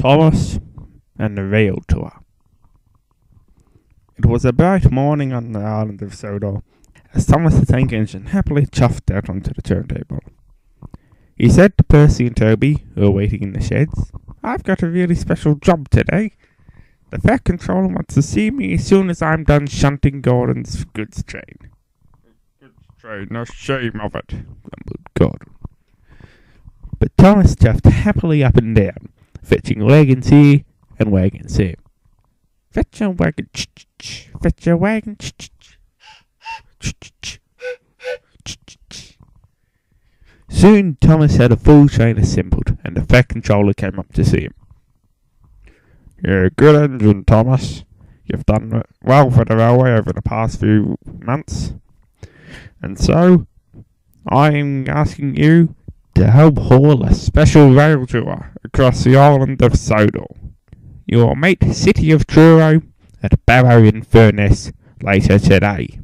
Thomas and the Railtour. It was a bright morning on the island of Sodor, as Thomas the tank engine happily chuffed out onto the turntable. He said to Percy and Toby, who were waiting in the sheds, "I've got a really special job today. The Fat Controller wants to see me as soon as I'm done shunting Gordon's goods train." "Goods train, no shame of it," grumbled Gordon. But Thomas chuffed happily up and down, fetching wagons here and wagons there. "Fetch a wagon, ch-ch-ch, fetch a wagon, ch-ch-ch, ch-ch-ch, ch-ch-ch." Soon Thomas had a full train assembled, and the Fat Controller came up to see him. "You're a good engine, Thomas. You've done well for the railway over the past few months. And so, I'm asking you to help haul a special rail tour across the island of Sodor. You will meet City of Truro at Barrow-in-Furness later today."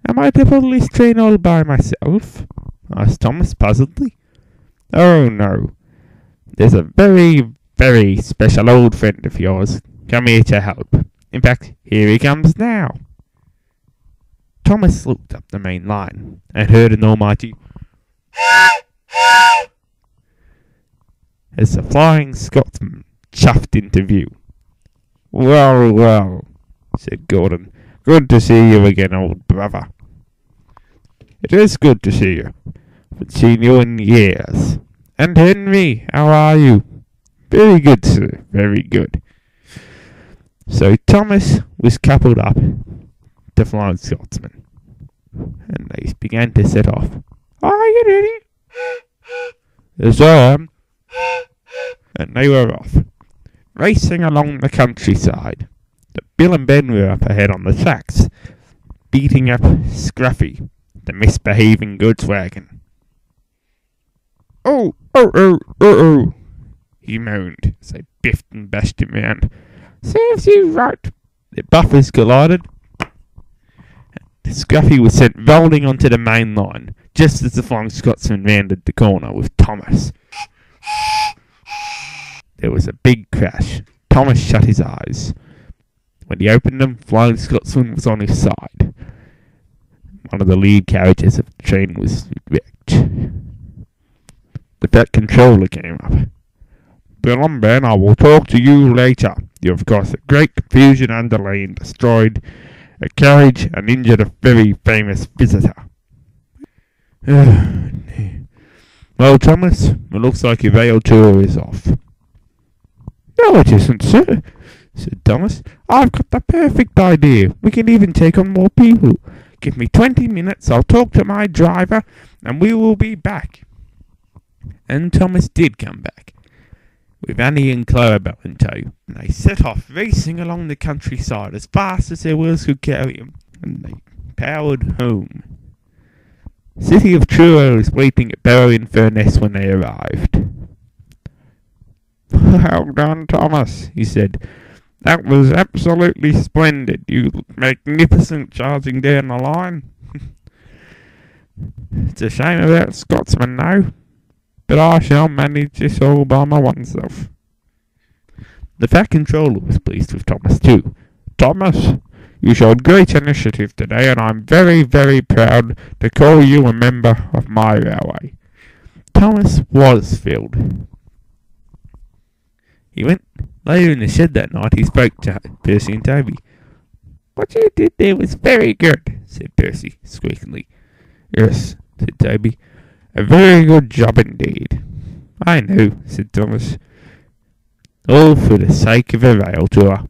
"Am I to pull this train all by myself?" asked Thomas puzzledly. "Oh no. There's a very, very special old friend of yours come here to help. In fact, here he comes now." Thomas looked up the main line and heard an almighty as the Flying Scotsman chuffed into view. "Well, well," said Gordon. "Good to see you again, old brother." "It is good to see you. Haven't seen you in years. And Henry, how are you?" "Very good, sir, very good." So Thomas was coupled up to Flying Scotsman, and they began to set off. "Are you ready?" "Yes, I am." And they were off, racing along the countryside. The Bill and Ben were up ahead on the tracks, beating up Scruffy, the misbehaving goods wagon. "Oh, oh, oh, oh, oh," he moaned as they biffed and bashed him round. "Serves you right." Their buffers collided. Scruffy was sent rolling onto the main line, just as the Flying Scotsman rounded the corner with Thomas. There was a big crash. Thomas shut his eyes. When he opened them, Flying Scotsman was on his side. One of the lead carriages of the train was wrecked. The Fat Controller came up. "Bill and Ben, I will talk to you later. You have caused a great confusion and delay and destroyed a carriage and injured a very famous visitor." "Well, Thomas, it looks like your rail tour is off." "No, it isn't, sir," said Thomas. "I've got the perfect idea. We can even take on more people. Give me 20 minutes, I'll talk to my driver, and we will be back." And Thomas did come back, with Annie and Clarabelle in tow, and they set off racing along the countryside as fast as their wheels could carry them, and they powered home. City of Truro was waiting at Barrow-in-Furness when they arrived. "Well done, Thomas," he said. "That was absolutely splendid. You look magnificent charging down the line. It's a shame about Scotsman now, but I shall manage this all by my oneself." The Fat Controller was pleased with Thomas too. "Thomas, you showed great initiative today, and I'm very, very proud to call you a member of my railway." Thomas was thrilled. He went later in the shed that night. He spoke to Percy and Toby. "What you did there was very good," said Percy squeakily. "Yes," said Toby. "A very good job indeed." "I know," said Thomas. "All for the sake of a rail tour."